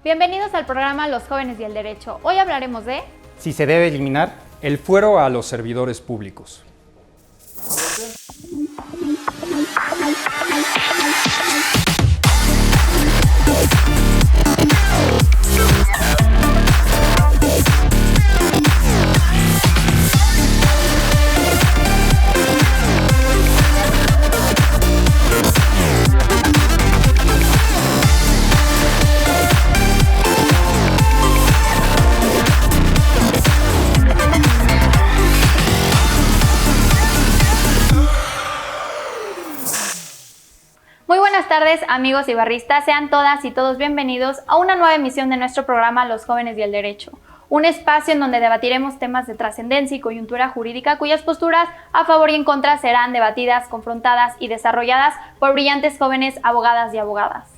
Bienvenidos al programa Los Jóvenes y el Derecho. Hoy hablaremos de... si se debe eliminar el fuero a los servidores públicos. Muy buenas tardes, amigos y barristas. Sean todas y todos bienvenidos a una nueva emisión de nuestro programa Los Jóvenes y el Derecho. Un espacio en donde debatiremos temas de trascendencia y coyuntura jurídica cuyas posturas a favor y en contra serán debatidas, confrontadas y desarrolladas por brillantes jóvenes abogadas y abogadas.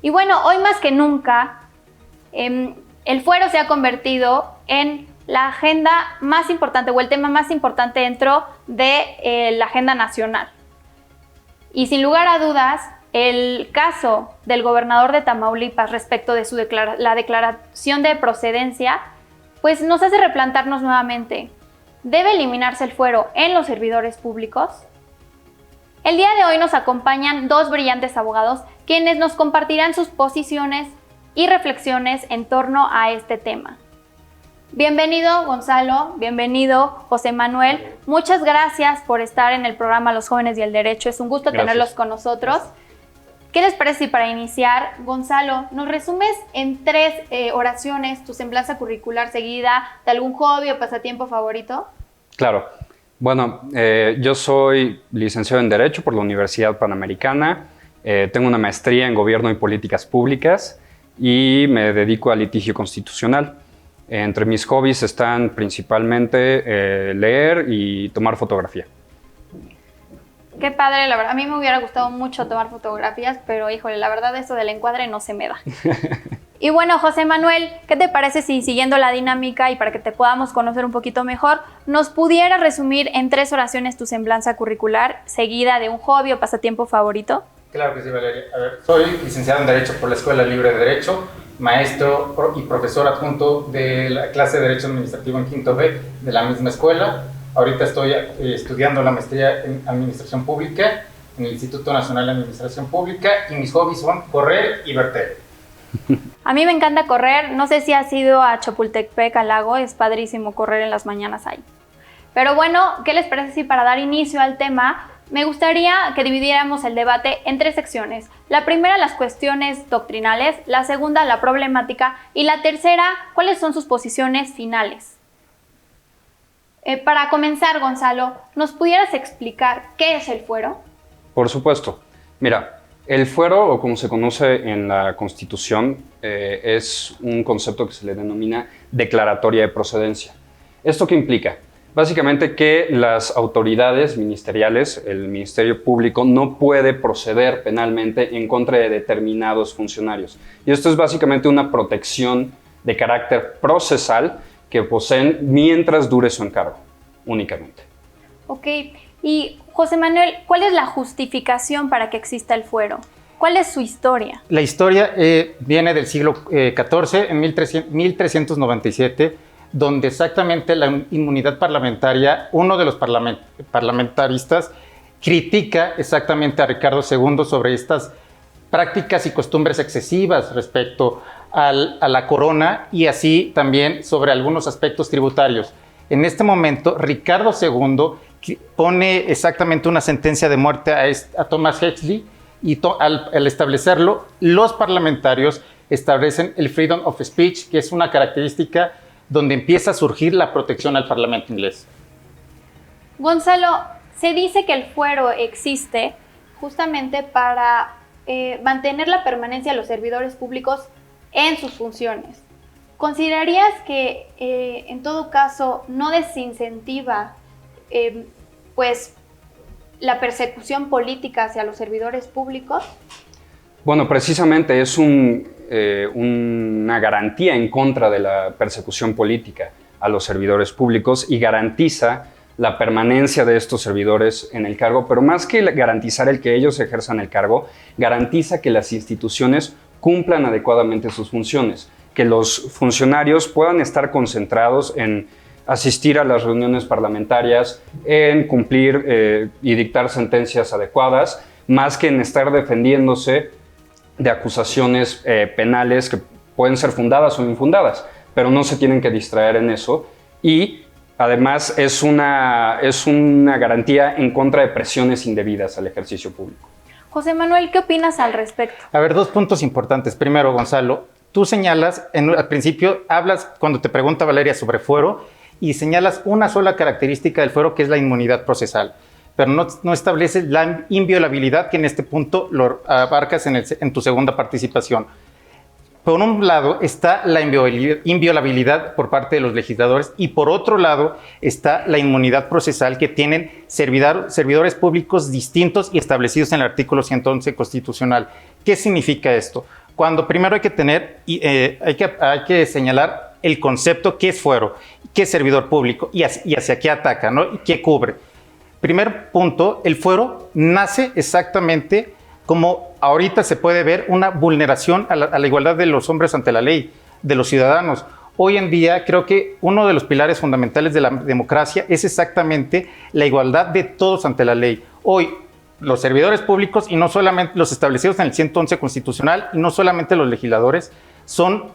Y bueno, hoy más que nunca, el fuero se ha convertido en la agenda más importante o el tema más importante dentro de la agenda nacional. Y sin lugar a dudas, el caso del gobernador de Tamaulipas respecto de la declaración de procedencia, pues nos hace replantarnos nuevamente, ¿debe eliminarse el fuero en los servidores públicos? El día de hoy nos acompañan dos brillantes abogados quienes nos compartirán sus posiciones y reflexiones en torno a este tema. Bienvenido Gonzalo, bienvenido José Manuel, muchas gracias por estar en el programa Los Jóvenes y el Derecho, es un gusto tenerlos con nosotros. ¿Qué les parece si para iniciar, Gonzalo, nos resumes en 3 oraciones tu semblanza curricular seguida de algún hobby o pasatiempo favorito? Claro. Bueno, yo soy licenciado en Derecho por la Universidad Panamericana, tengo una maestría en Gobierno y Políticas Públicas y me dedico al litigio constitucional. Entre mis hobbies están principalmente leer y tomar fotografía. Qué padre, la verdad. A mí me hubiera gustado mucho tomar fotografías, pero híjole, la verdad eso del encuadre no se me da. Y bueno, José Manuel, ¿qué te parece si siguiendo la dinámica y para que te podamos conocer un poquito mejor, nos pudieras resumir en 3 oraciones tu semblanza curricular seguida de un hobby o pasatiempo favorito? Claro que sí, Valeria. A ver, soy licenciado en Derecho por la Escuela Libre de Derecho, maestro y profesor adjunto de la clase de Derecho Administrativo en quinto B de la misma escuela. Ahorita estoy estudiando la maestría en Administración Pública en el Instituto Nacional de Administración Pública y mis hobbies son correr y ver tele. A mí me encanta correr, no sé si has ido a Chapultepec al lago, es padrísimo correr en las mañanas ahí. Pero bueno, ¿qué les parece si para dar inicio al tema me gustaría que dividiéramos el debate en 3 secciones? La primera, las cuestiones doctrinales, la segunda, la problemática y la tercera, cuáles son sus posiciones finales. Para comenzar, Gonzalo, ¿nos pudieras explicar qué es el fuero? Por supuesto. Mira, el fuero, o como se conoce en la Constitución, es un concepto que se le denomina declaratoria de procedencia. ¿Esto qué implica? Básicamente que las autoridades ministeriales, el Ministerio Público, no puede proceder penalmente en contra de determinados funcionarios. Y esto es básicamente una protección de carácter procesal que poseen mientras dure su encargo, únicamente. Ok. Y José Manuel, ¿cuál es la justificación para que exista el fuero? ¿Cuál es su historia? La historia viene del siglo XIV, en 1397, donde exactamente la inmunidad parlamentaria, uno de los parlamentaristas critica exactamente a Ricardo II sobre estas prácticas y costumbres excesivas respecto a la corona y así también sobre algunos aspectos tributarios. En este momento, Ricardo II pone exactamente una sentencia de muerte a Thomas Huxley y al establecerlo, los parlamentarios establecen el freedom of speech, que es una característica donde empieza a surgir la protección al Parlamento inglés. Gonzalo, se dice que el fuero existe justamente para mantener la permanencia de los servidores públicos en sus funciones. ¿Considerarías que en todo caso no desincentiva pues la persecución política hacia los servidores públicos? Bueno, precisamente es una garantía en contra de la persecución política a los servidores públicos y garantiza la permanencia de estos servidores en el cargo, pero más que garantizar el que ellos ejerzan el cargo, garantiza que las instituciones cumplan adecuadamente sus funciones, que los funcionarios puedan estar concentrados en asistir a las reuniones parlamentarias, en cumplir y dictar sentencias adecuadas, más que en estar defendiéndose de acusaciones penales que pueden ser fundadas o infundadas, pero no se tienen que distraer en eso. Y además es una garantía en contra de presiones indebidas al ejercicio público. José Manuel, ¿qué opinas al respecto? A ver, 2 puntos importantes. Primero, Gonzalo, tú señalas, al principio hablas, cuando te pregunta Valeria sobre fuero, y señalas una sola característica del fuero, que es la inmunidad procesal, pero no estableces la inviolabilidad, que en este punto lo abarcas en tu segunda participación. Por un lado está la inviolabilidad por parte de los legisladores, y por otro lado está la inmunidad procesal que tienen servidores públicos distintos y establecidos en el artículo 111 constitucional. ¿Qué significa esto? Cuando primero hay que señalar el concepto, qué es fuero, qué es servidor público y hacia qué ataca, ¿no? Y qué cubre. Primer punto, el fuero nace exactamente como ahorita se puede ver una vulneración a la igualdad de los hombres ante la ley, de los ciudadanos. Hoy en día creo que uno de los pilares fundamentales de la democracia es exactamente la igualdad de todos ante la ley. Hoy los servidores públicos, y no solamente los establecidos en el 111 constitucional, y no solamente los legisladores, son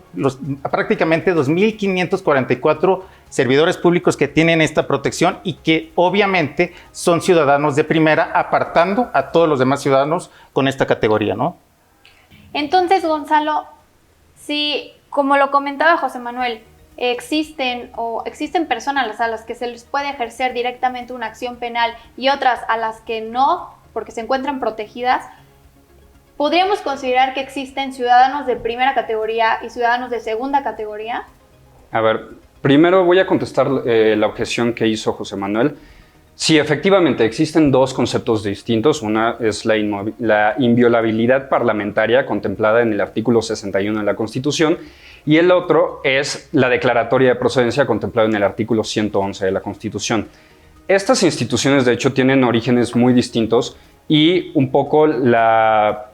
prácticamente 2.544 servidores públicos que tienen esta protección y que obviamente son ciudadanos de primera, apartando a todos los demás ciudadanos con esta categoría, ¿no? Entonces, Gonzalo, si, como lo comentaba José Manuel, existen personas a las que se les puede ejercer directamente una acción penal y otras a las que no, porque se encuentran protegidas, ¿podríamos considerar que existen ciudadanos de primera categoría y ciudadanos de segunda categoría? A ver, primero voy a contestar la objeción que hizo José Manuel. Sí, efectivamente, existen 2 conceptos distintos. Una es la inviolabilidad parlamentaria contemplada en el artículo 61 de la Constitución, y el otro es la declaratoria de procedencia contemplada en el artículo 111 de la Constitución. Estas instituciones, de hecho, tienen orígenes muy distintos, y un poco la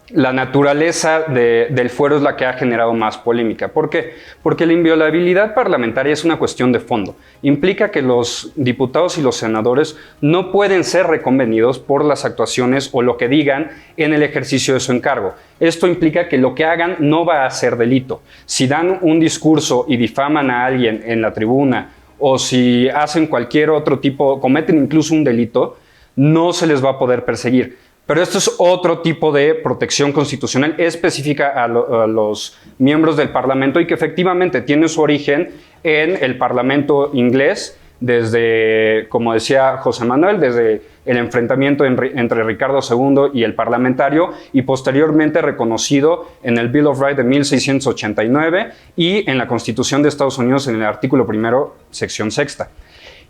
naturaleza del fuero es la que ha generado más polémica. ¿Por qué? Porque la inviolabilidad parlamentaria es una cuestión de fondo. Implica que los diputados y los senadores no pueden ser reconvenidos por las actuaciones o lo que digan en el ejercicio de su encargo. Esto implica que lo que hagan no va a ser delito. Si dan un discurso y difaman a alguien en la tribuna, o si hacen cualquier otro tipo, cometen incluso un delito, no se les va a poder perseguir. Pero esto es otro tipo de protección constitucional específica a los miembros del Parlamento, y que efectivamente tiene su origen en el Parlamento inglés, desde, como decía José Manuel, desde el enfrentamiento entre Ricardo II y el parlamentario, y posteriormente reconocido en el Bill of Rights de 1689 y en la Constitución de Estados Unidos en el artículo 1, sección 6.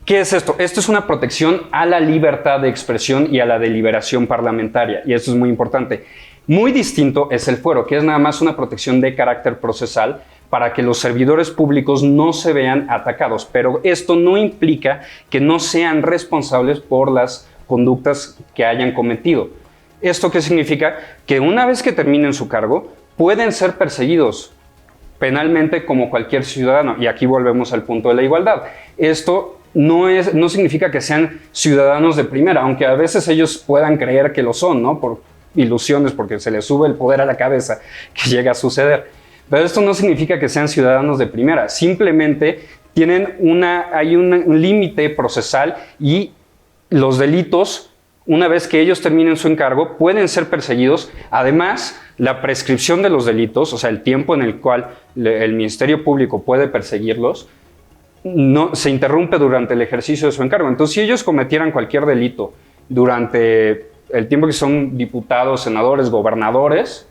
¿Qué es esto? Esto es una protección a la libertad de expresión y a la deliberación parlamentaria, y esto es muy importante. Muy distinto es el fuero, que es nada más una protección de carácter procesal para que los servidores públicos no se vean atacados, pero esto no implica que no sean responsables por las conductas que hayan cometido. ¿Esto qué significa? Que una vez que terminen su cargo, pueden ser perseguidos penalmente como cualquier ciudadano, y aquí volvemos al punto de la igualdad. Esto no significa que sean ciudadanos de primera, aunque a veces ellos puedan creer que lo son, ¿no? Por ilusiones, porque se les sube el poder a la cabeza, que llega a suceder. Pero esto no significa que sean ciudadanos de primera, simplemente hay un límite procesal, y los delitos, una vez que ellos terminen su encargo, pueden ser perseguidos. Además, la prescripción de los delitos, o sea, el tiempo en el cual el Ministerio Público puede perseguirlos, no se interrumpe durante el ejercicio de su encargo. Entonces, si ellos cometieran cualquier delito durante el tiempo que son diputados, senadores, gobernadores,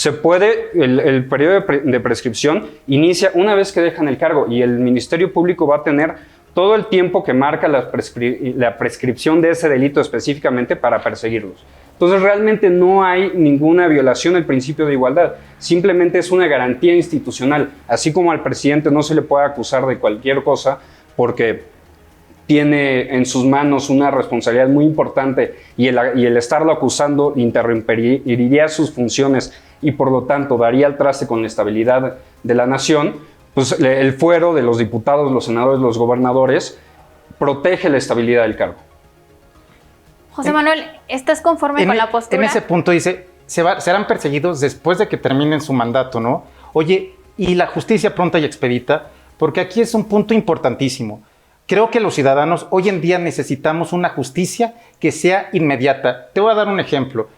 el periodo de prescripción inicia una vez que dejan el cargo, y el Ministerio Público va a tener todo el tiempo que marca la prescripción de ese delito específicamente para perseguirlos. Entonces, realmente no hay ninguna violación del principio de igualdad, simplemente es una garantía institucional. Así como al presidente no se le puede acusar de cualquier cosa porque tiene en sus manos una responsabilidad muy importante, y el estarlo acusando interrumpiría sus funciones y por lo tanto daría al traste con la estabilidad de la nación, pues el fuero de los diputados, los senadores, los gobernadores protege la estabilidad del cargo. José Manuel, ¿estás conforme con la postura? En ese punto dice, serán perseguidos después de que terminen su mandato, ¿no? Oye, y la justicia pronta y expedita, porque aquí es un punto importantísimo. Creo que los ciudadanos hoy en día necesitamos una justicia que sea inmediata. Te voy a dar un ejemplo.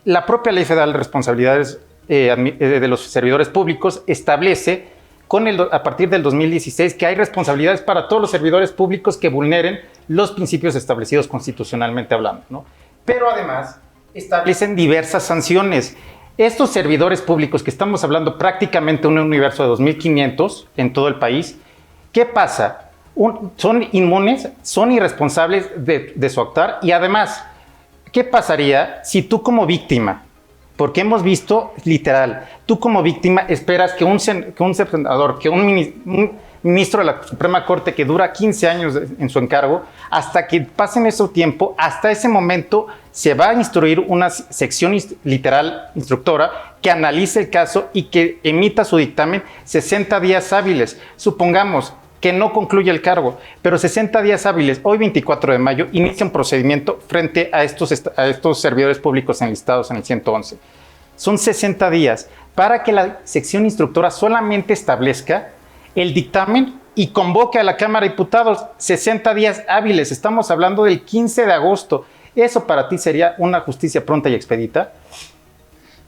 La propia Ley Federal de Responsabilidades de los Servidores Públicos establece a partir del 2016 que hay responsabilidades para todos los servidores públicos que vulneren los principios establecidos constitucionalmente hablando, ¿no? Pero además establecen diversas sanciones. Estos servidores públicos, que estamos hablando prácticamente de un universo de 2.500 en todo el país, ¿qué pasa? Son inmunes, son irresponsables de su actuar, y además, ¿qué pasaría si tú como víctima, porque hemos visto, literal, tú como víctima esperas que un senador, que un ministro de la Suprema Corte que dura 15 años en su encargo, hasta que pasen ese tiempo, hasta ese momento se va a instruir una sección literal instructora que analice el caso y que emita su dictamen 60 días hábiles? Supongamos que no concluye el cargo, pero 60 días hábiles, hoy 24 de mayo, inicia un procedimiento frente a estos servidores públicos enlistados en el 111. Son 60 días para que la sección instructora solamente establezca el dictamen y convoque a la Cámara de Diputados. 60 días hábiles, estamos hablando del 15 de agosto. ¿Eso para ti sería una justicia pronta y expedita?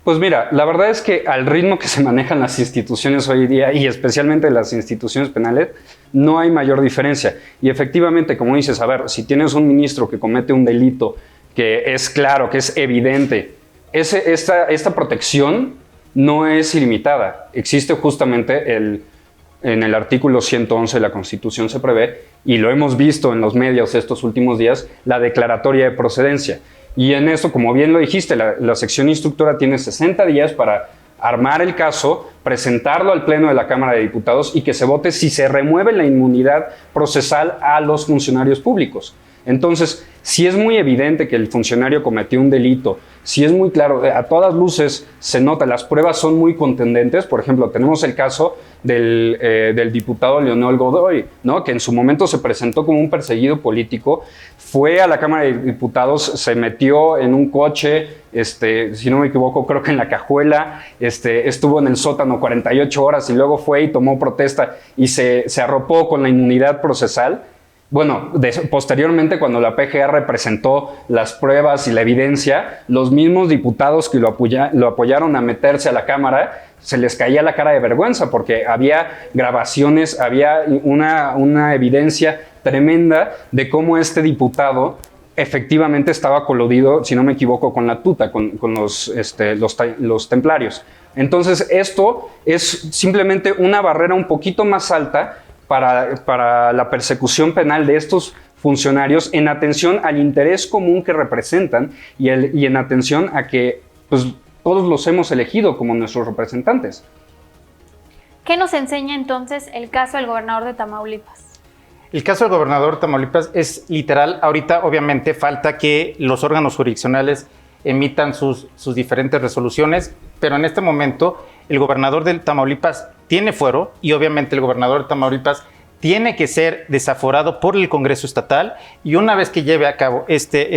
Pues mira, la verdad es que al ritmo que se manejan las instituciones hoy día, y especialmente las instituciones penales, no hay mayor diferencia. Y efectivamente, como dices, a ver, si tienes un ministro que comete un delito que es claro, que es evidente, esta protección no es ilimitada. Existe justamente en el artículo 111 de la Constitución se prevé, y lo hemos visto en los medios estos últimos días, la declaratoria de procedencia. Y en eso, como bien lo dijiste, la sección instructora tiene 60 días para armar el caso, presentarlo al Pleno de la Cámara de Diputados y que se vote si se remueve la inmunidad procesal a los funcionarios públicos. Entonces, si es muy evidente que el funcionario cometió un delito, si es muy claro, a todas luces se nota, las pruebas son muy contundentes. Por ejemplo, tenemos el caso del diputado Leonel Godoy, ¿no? Que en su momento se presentó como un perseguido político, fue a la Cámara de Diputados, se metió en un coche, si no me equivoco, creo que en la Cajuela, estuvo en el sótano 48 horas y luego fue y tomó protesta y se arropó con la inmunidad procesal. Bueno, posteriormente, cuando la PGR presentó las pruebas y la evidencia, los mismos diputados que lo apoyaron a meterse a la Cámara, se les caía la cara de vergüenza porque había grabaciones, había una evidencia tremenda de cómo este diputado efectivamente estaba coludido, si no me equivoco, con la tuta, con los templarios. Entonces, esto es simplemente una barrera un poquito más alta para la persecución penal de estos funcionarios, en atención al interés común que representan y en atención a que pues, todos los hemos elegido como nuestros representantes. ¿Qué nos enseña entonces el caso del gobernador de Tamaulipas? El caso del gobernador de Tamaulipas es literal. Ahorita obviamente falta que los órganos jurisdiccionales emitan sus diferentes resoluciones, pero en este momento el gobernador de Tamaulipas tiene fuero y obviamente el gobernador de Tamaulipas tiene que ser desaforado por el Congreso Estatal, y una vez que lleve a cabo este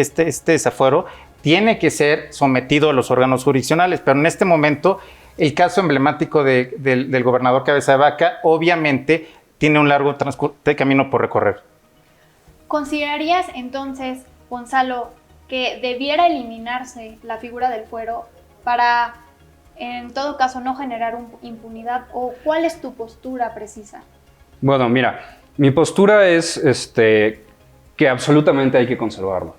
desafuero, tiene que ser sometido a los órganos jurisdiccionales. Pero en este momento, el caso emblemático del gobernador Cabeza de Vaca obviamente tiene un largo camino por recorrer. ¿Considerarías entonces, Gonzalo, que debiera eliminarse la figura del fuero para, en todo caso, no generar impunidad? ¿O cuál es tu postura precisa? Bueno, mira, mi postura es que absolutamente hay que conservarlo.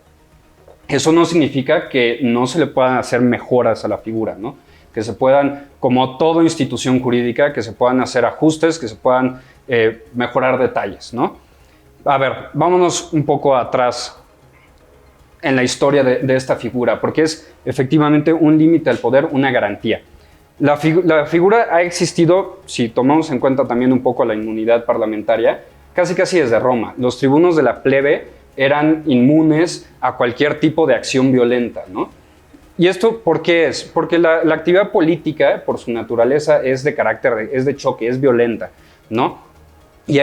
Eso no significa que no se le puedan hacer mejoras a la figura, ¿no? Que se puedan, como toda institución jurídica, que se puedan hacer ajustes, que se puedan mejorar detalles, ¿no? A ver, vámonos un poco atrás en la historia de esta figura, porque es efectivamente un límite al poder, una garantía. La figura ha existido, si tomamos en cuenta también un poco la inmunidad parlamentaria, casi desde Roma. Los tribunos de la plebe eran inmunes a cualquier tipo de acción violenta, ¿no? ¿Y esto por qué es? Porque la actividad política, por su naturaleza, es de carácter, es de choque, es violenta, ¿no? Y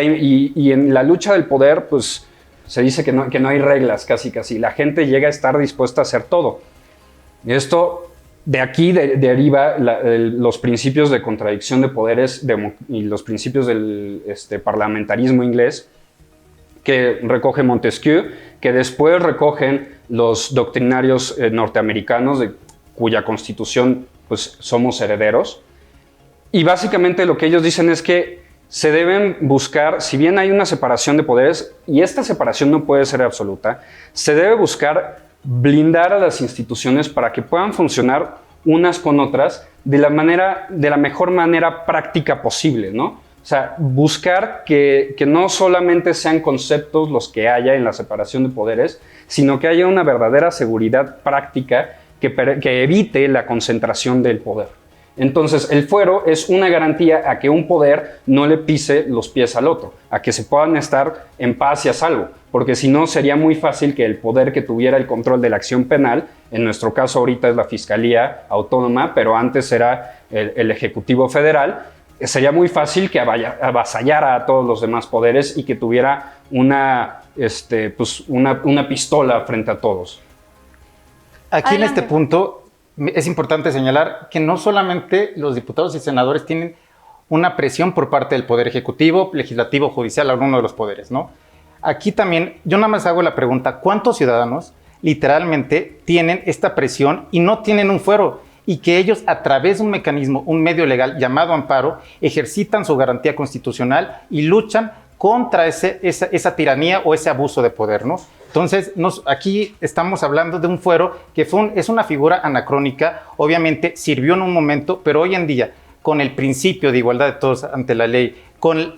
en la lucha del poder, pues se dice que no hay reglas, casi. La gente llega a estar dispuesta a hacer todo. Esto, de aquí deriva los principios de contradicción de poderes y los principios del parlamentarismo inglés, que recoge Montesquieu, que después recogen los doctrinarios norteamericanos, cuya constitución pues, somos herederos. Y básicamente lo que ellos dicen es que se deben buscar, si bien hay una separación de poderes, y esta separación no puede ser absoluta, se debe buscar blindar a las instituciones para que puedan funcionar unas con otras de la mejor manera práctica posible, ¿no? O sea, buscar que no solamente sean conceptos los que haya en la separación de poderes, sino que haya una verdadera seguridad práctica que evite la concentración del poder. Entonces, el fuero es una garantía a que un poder no le pise los pies al otro, a que se puedan estar en paz y a salvo, porque si no sería muy fácil que el poder que tuviera el control de la acción penal, en nuestro caso ahorita es la Fiscalía Autónoma, pero antes era el Ejecutivo Federal, sería muy fácil que avasallara a todos los demás poderes y que tuviera una pistola frente a todos. Aquí en este punto es importante señalar que no solamente los diputados y senadores tienen una presión por parte del Poder Ejecutivo, Legislativo, Judicial, alguno de los poderes, ¿no? Aquí también, yo nada más hago la pregunta, ¿cuántos ciudadanos literalmente tienen esta presión y no tienen un fuero? Y que ellos, a través de un mecanismo, un medio legal llamado amparo, ejercitan su garantía constitucional y luchan contra esa tiranía o ese abuso de poder, ¿no? Entonces, aquí estamos hablando de un fuero que es una figura anacrónica, obviamente sirvió en un momento, pero hoy en día, con el principio de igualdad de todos ante la ley, con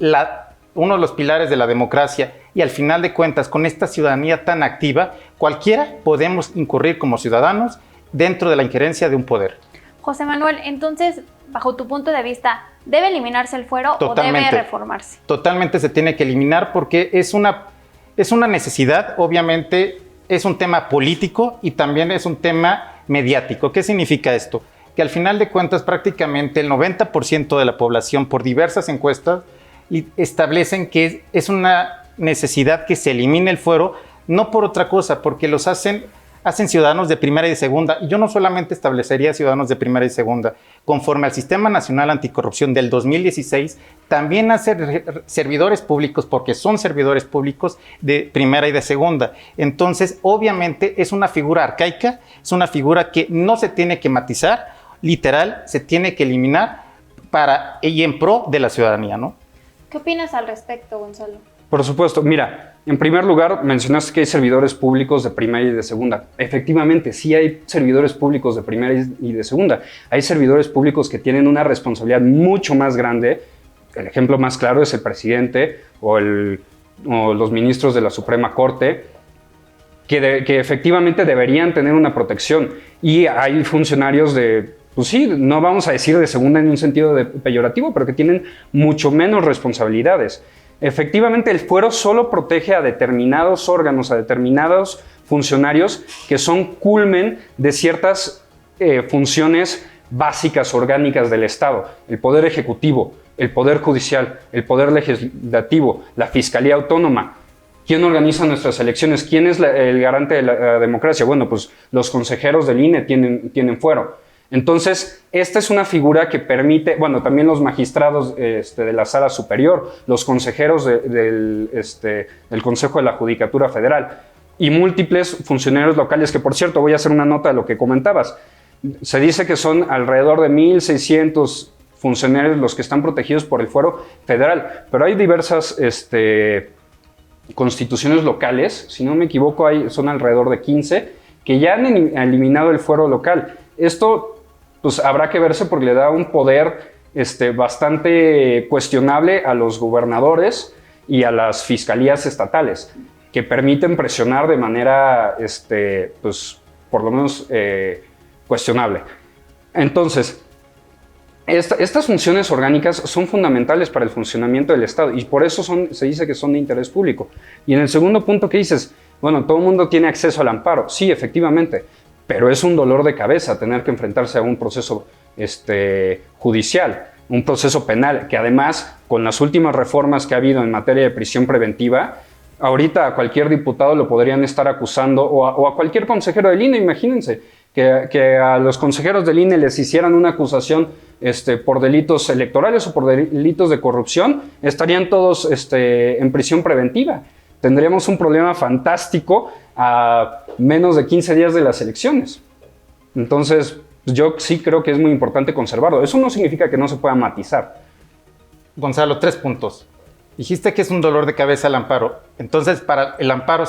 uno de los pilares de la democracia y al final de cuentas, con esta ciudadanía tan activa, cualquiera podemos incurrir como ciudadanos dentro de la injerencia de un poder. José Manuel, entonces, bajo tu punto de vista, ¿debe eliminarse el fuero o debe reformarse? Totalmente se tiene que eliminar porque es una necesidad, obviamente es un tema político y también es un tema mediático. ¿Qué significa esto? Que al final de cuentas prácticamente el 90% de la población por diversas encuestas establecen que es una necesidad que se elimine el fuero, no por otra cosa, porque los hacen ciudadanos de primera y de segunda. Y yo no solamente establecería ciudadanos de primera y segunda. Conforme al Sistema Nacional Anticorrupción del 2016, también hace servidores públicos, porque son servidores públicos de primera y de segunda. Entonces, obviamente, es una figura arcaica, es una figura que no se tiene que matizar, literal, se tiene que eliminar y en pro de la ciudadanía, ¿no? ¿Qué opinas al respecto, Gonzalo? Por supuesto, mira, en primer lugar mencionaste que hay servidores públicos de primera y de segunda. Efectivamente, sí hay servidores públicos de primera y de segunda. Hay servidores públicos que tienen una responsabilidad mucho más grande. El ejemplo más claro es el presidente o los ministros de la Suprema Corte, que efectivamente deberían tener una protección. Y hay funcionarios pues sí, no vamos a decir de segunda en un sentido peyorativo, pero que tienen mucho menos responsabilidades. Efectivamente, el fuero solo protege a determinados órganos, a determinados funcionarios que son culmen de ciertas funciones básicas, orgánicas del Estado. El Poder Ejecutivo, el Poder Judicial, el Poder Legislativo, la Fiscalía Autónoma. ¿Quién organiza nuestras elecciones? ¿Quién es el garante de la democracia? Bueno, pues los consejeros del INE tienen fuero. Entonces, esta es una figura que permite, bueno, también los magistrados de la Sala Superior, los consejeros del Consejo de la Judicatura Federal y múltiples funcionarios locales, que por cierto, voy a hacer una nota de lo que comentabas. Se dice que son alrededor de 1,600 funcionarios los que están protegidos por el fuero federal, pero hay diversas constituciones locales, si no me equivoco, son alrededor de 15, que ya han eliminado el fuero local. Esto pues habrá que verse porque le da un poder bastante cuestionable a los gobernadores y a las fiscalías estatales, que permiten presionar de manera, pues, por lo menos cuestionable. Entonces, estas funciones orgánicas son fundamentales para el funcionamiento del Estado y por eso se dice que son de interés público. Y en el segundo punto que dices, bueno, todo el mundo tiene acceso al amparo. Sí, efectivamente. pero es un dolor de cabeza tener que enfrentarse a un proceso judicial, un proceso penal, que además, con las últimas reformas que ha habido en materia de prisión preventiva, ahorita a cualquier diputado lo podrían estar acusando, o a cualquier consejero del INE, imagínense, que a los consejeros del INE les hicieran una acusación por delitos electorales o por delitos de corrupción, estarían todos en prisión preventiva. Tendríamos un problema fantástico a menos de 15 días de las elecciones. Entonces, yo sí creo que es muy importante conservarlo. Eso no significa que no se pueda matizar. Gonzalo, 3 puntos. Dijiste que es un dolor de cabeza el amparo. Entonces, para el amparo,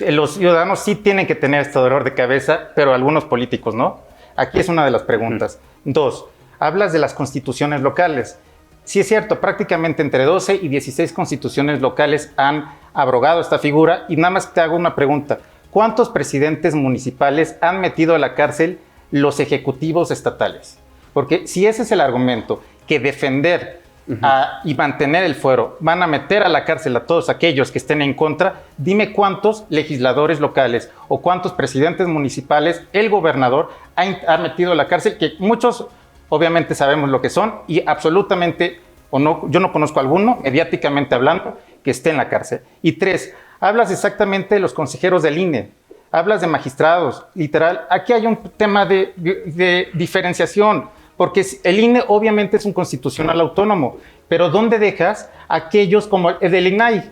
los ciudadanos sí tienen que tener este dolor de cabeza, pero algunos políticos no. Aquí es una de las preguntas. 2, hablas de las constituciones locales. Sí es cierto, prácticamente entre 12 y 16 constituciones locales han abrogado esta figura. Y nada más te hago una pregunta. ¿Cuántos presidentes municipales han metido a la cárcel los ejecutivos estatales? Porque si ese es el argumento, que defender y mantener el fuero van a meter a la cárcel a todos aquellos que estén en contra, dime cuántos legisladores locales o cuántos presidentes municipales el gobernador ha metido a la cárcel, que muchos obviamente sabemos lo que son y absolutamente, yo no conozco alguno, mediáticamente hablando, que esté en la cárcel. Y 3, hablas exactamente de los consejeros del INE, hablas de magistrados, literal. Aquí hay un tema de diferenciación, porque el INE obviamente es un constitucional autónomo, pero ¿dónde dejas a aquellos como el del INAI?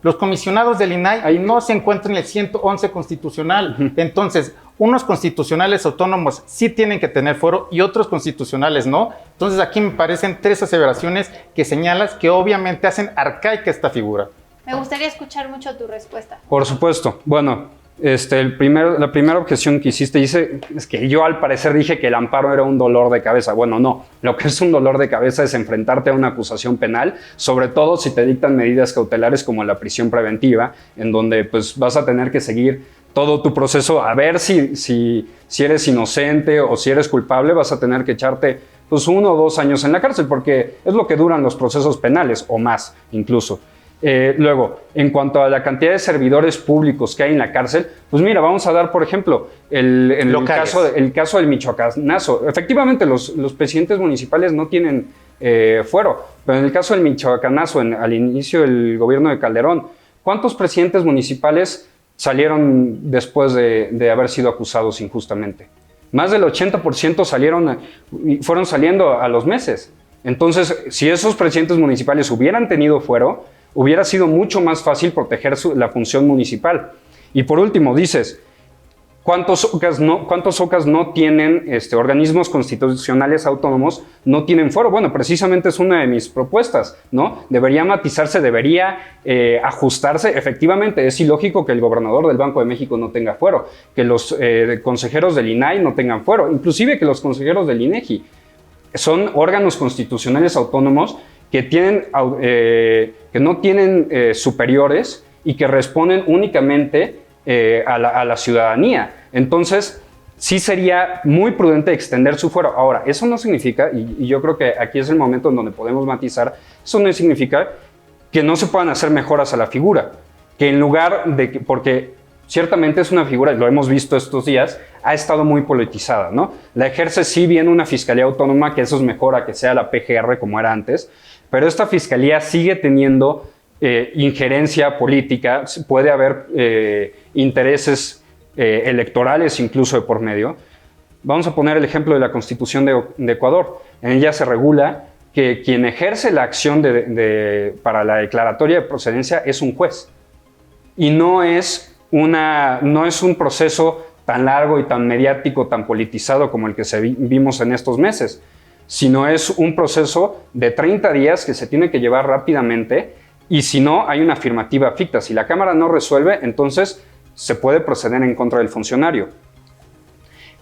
Los comisionados del INAI ahí no se encuentran en el 111 constitucional. Entonces, unos constitucionales autónomos sí tienen que tener fuero y otros constitucionales no. Entonces, aquí me parecen 3 aseveraciones que señalas que obviamente hacen arcaica esta figura. Me gustaría escuchar mucho tu respuesta. Por supuesto. Bueno, la primera objeción que hiciste es que yo al parecer dije que el amparo era un dolor de cabeza. Bueno, no. Lo que es un dolor de cabeza es enfrentarte a una acusación penal, sobre todo si te dictan medidas cautelares como la prisión preventiva, en donde pues vas a tener que seguir todo tu proceso a ver si eres inocente o si eres culpable. Vas a tener que echarte pues 1 o 2 años en la cárcel, porque es lo que duran los procesos penales, o más incluso. Luego, en cuanto a la cantidad de servidores públicos que hay en la cárcel, pues mira, vamos a dar, por ejemplo, el caso del Michoacanazo. Efectivamente, los presidentes municipales no tienen fuero, pero en el caso del Michoacanazo, al inicio del gobierno de Calderón, ¿cuántos presidentes municipales salieron después de haber sido acusados injustamente? Más del 80% fueron saliendo a los meses. Entonces, si esos presidentes municipales hubieran tenido fuero, hubiera sido mucho más fácil proteger la función municipal. Y por último, dices, ¿cuántos OCAS no tienen, organismos constitucionales autónomos no tienen fuero? Bueno, precisamente es una de mis propuestas, ¿no? Debería matizarse, debería ajustarse. Efectivamente, es ilógico que el gobernador del Banco de México no tenga fuero, que los consejeros del INAI no tengan fuero, inclusive que los consejeros del INEGI. Son órganos constitucionales autónomos que no tienen superiores y que responden únicamente a la ciudadanía. Entonces, sí sería muy prudente extender su fuero. Ahora, eso no significa, y yo creo que aquí es el momento en donde podemos matizar, eso no significa que no se puedan hacer mejoras a la figura, que en lugar de que, porque ciertamente es una figura, lo hemos visto estos días, ha estado muy politizada, ¿no? La ejerce sí bien una fiscalía autónoma, que eso es mejor a que sea la PGR como era antes, pero esta fiscalía sigue teniendo injerencia política, puede haber intereses electorales incluso de por medio. Vamos a poner el ejemplo de la Constitución de Ecuador. En ella se regula que quien ejerce la acción para la declaratoria de procedencia es un juez. Y no es un proceso tan largo y tan mediático, tan politizado como el que vimos en estos meses, sino es un proceso de 30 días que se tiene que llevar rápidamente, y si no, hay una afirmativa ficta. Si la Cámara no resuelve, entonces se puede proceder en contra del funcionario.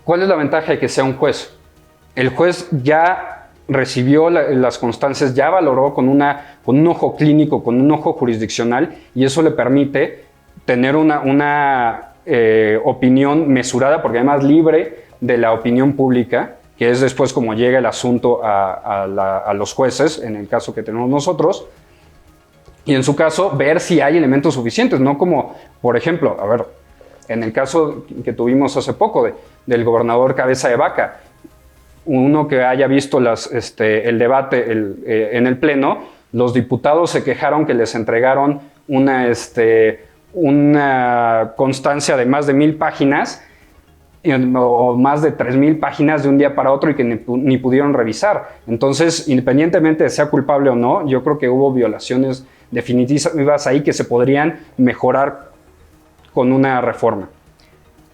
¿Cuál es la ventaja de que sea un juez? El juez ya recibió las constancias, ya valoró con un ojo clínico, con un ojo jurisdiccional, y eso le permite tener una opinión mesurada, porque además libre de la opinión pública, que es después como llega el asunto a los jueces, en el caso que tenemos nosotros, y en su caso ver si hay elementos suficientes, no como, por ejemplo, En el caso que tuvimos hace poco del gobernador Cabeza de Vaca, uno que haya visto el debate en el Pleno, los diputados se quejaron que les entregaron una constancia de más de 1,000 páginas o más de 3,000 páginas de un día para otro y que ni pudieron revisar. Entonces, independientemente de sea culpable o no, yo creo que hubo violaciones definitivas ahí que se podrían mejorar con una reforma.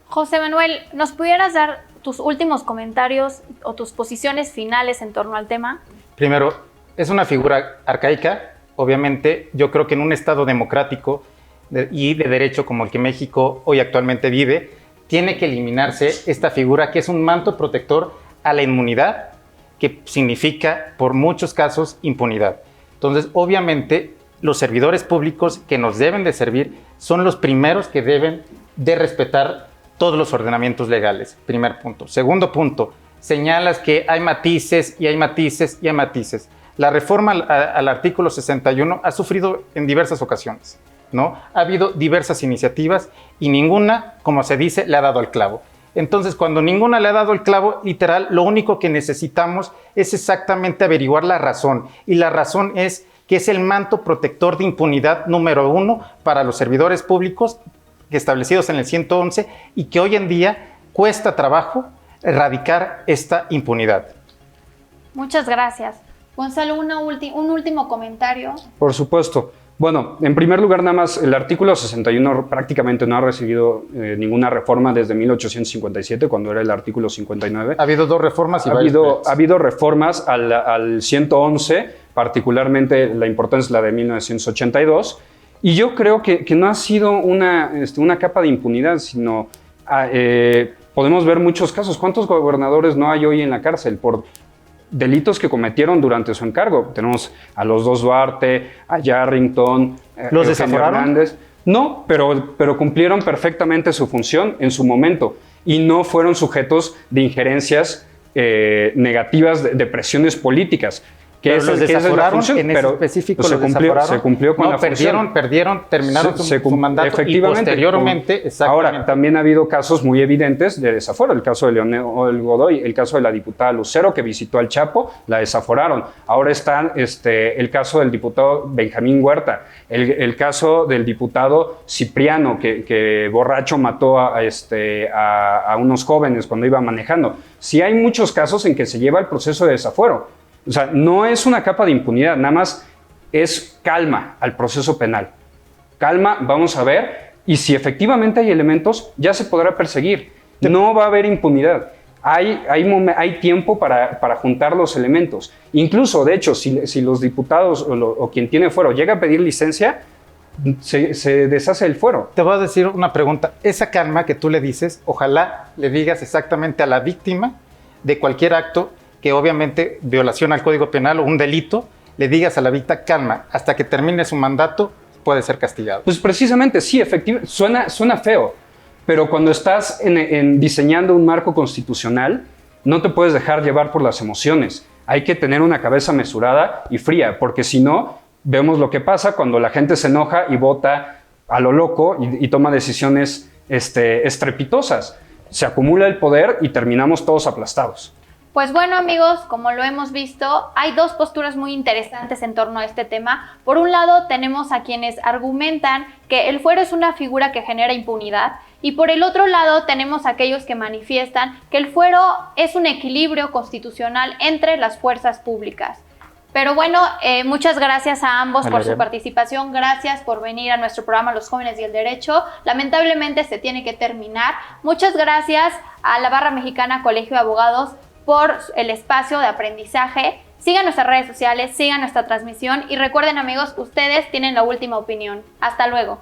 José Manuel, ¿nos pudieras dar tus últimos comentarios o tus posiciones finales en torno al tema? Primero, es una figura arcaica. Obviamente, yo creo que en un Estado democrático y de derecho como el que México hoy actualmente vive, tiene que eliminarse esta figura que es un manto protector a la inmunidad, que significa, por muchos casos, impunidad. Entonces, obviamente, los servidores públicos que nos deben de servir son los primeros que deben de respetar todos los ordenamientos legales. Primer punto. Segundo punto, señalas que hay matices y hay matices y hay matices. La reforma al artículo 61 ha sufrido en diversas ocasiones, ¿no? Ha habido diversas iniciativas y ninguna, como se dice, le ha dado al clavo. Entonces, cuando ninguna le ha dado el clavo, literal, lo único que necesitamos es exactamente averiguar la razón. Y la razón es que es el manto protector de impunidad número 1 para los servidores públicos establecidos en el 111 y que hoy en día cuesta trabajo erradicar esta impunidad. Muchas gracias. Gonzalo, un último comentario. Por supuesto. Bueno, en primer lugar, nada más, el artículo 61 prácticamente no ha recibido ninguna reforma desde 1857, cuando era el artículo 59. Ha habido 2 reformas y ha habido reformas al 111, particularmente la importante es la de 1982, y yo creo que no ha sido una capa de impunidad, sino podemos ver muchos casos. ¿Cuántos gobernadores no hay hoy en la cárcel por delitos que cometieron durante su encargo? Tenemos a los 2 Duarte, a Yarrington, ¿Los desaforaron? Hernández. No, pero cumplieron perfectamente su función en su momento y no fueron sujetos de injerencias negativas de presiones políticas. Pero los desaforaron en ese específico, se cumplió con la función. Perdieron, terminaron su mandato efectivamente, y posteriormente, exactamente. Ahora, también ha habido casos muy evidentes de desaforo. El caso de Leonel Godoy, el caso de la diputada Lucero que visitó al Chapo, la desaforaron. Ahora está el caso del diputado Benjamín Huerta, el caso del diputado Cipriano que borracho mató a unos jóvenes cuando iba manejando. Sí hay muchos casos en que se lleva el proceso de desafuero. O sea, no es una capa de impunidad, nada más es calma al proceso penal. Calma, vamos a ver, y si efectivamente hay elementos, ya se podrá perseguir. No va a haber impunidad. Hay tiempo para juntar los elementos. Incluso, de hecho, si los diputados o quien tiene fuero llega a pedir licencia, se deshace el fuero. Te voy a decir una pregunta. Esa calma que tú le dices, ojalá le digas exactamente a la víctima de cualquier acto que obviamente violación al Código Penal o un delito, le digas a la víctima, calma, hasta que termine su mandato puede ser castigado. Pues precisamente, sí, efectivamente, suena feo, pero cuando estás diseñando un marco constitucional, no te puedes dejar llevar por las emociones. Hay que tener una cabeza mesurada y fría, porque si no, vemos lo que pasa cuando la gente se enoja y vota a lo loco y toma decisiones estrepitosas. Se acumula el poder y terminamos todos aplastados. Pues bueno, amigos, como lo hemos visto, hay 2 posturas muy interesantes en torno a este tema. Por un lado, tenemos a quienes argumentan que el fuero es una figura que genera impunidad, y por el otro lado tenemos a aquellos que manifiestan que el fuero es un equilibrio constitucional entre las fuerzas públicas. Pero bueno, muchas gracias a ambos por su participación, gracias por venir a nuestro programa Los Jóvenes y el Derecho. Lamentablemente se tiene que terminar. Muchas gracias a la Barra Mexicana Colegio de Abogados por el espacio de aprendizaje. Sigan nuestras redes sociales, sigan nuestra transmisión y recuerden, amigos, ustedes tienen la última opinión. Hasta luego.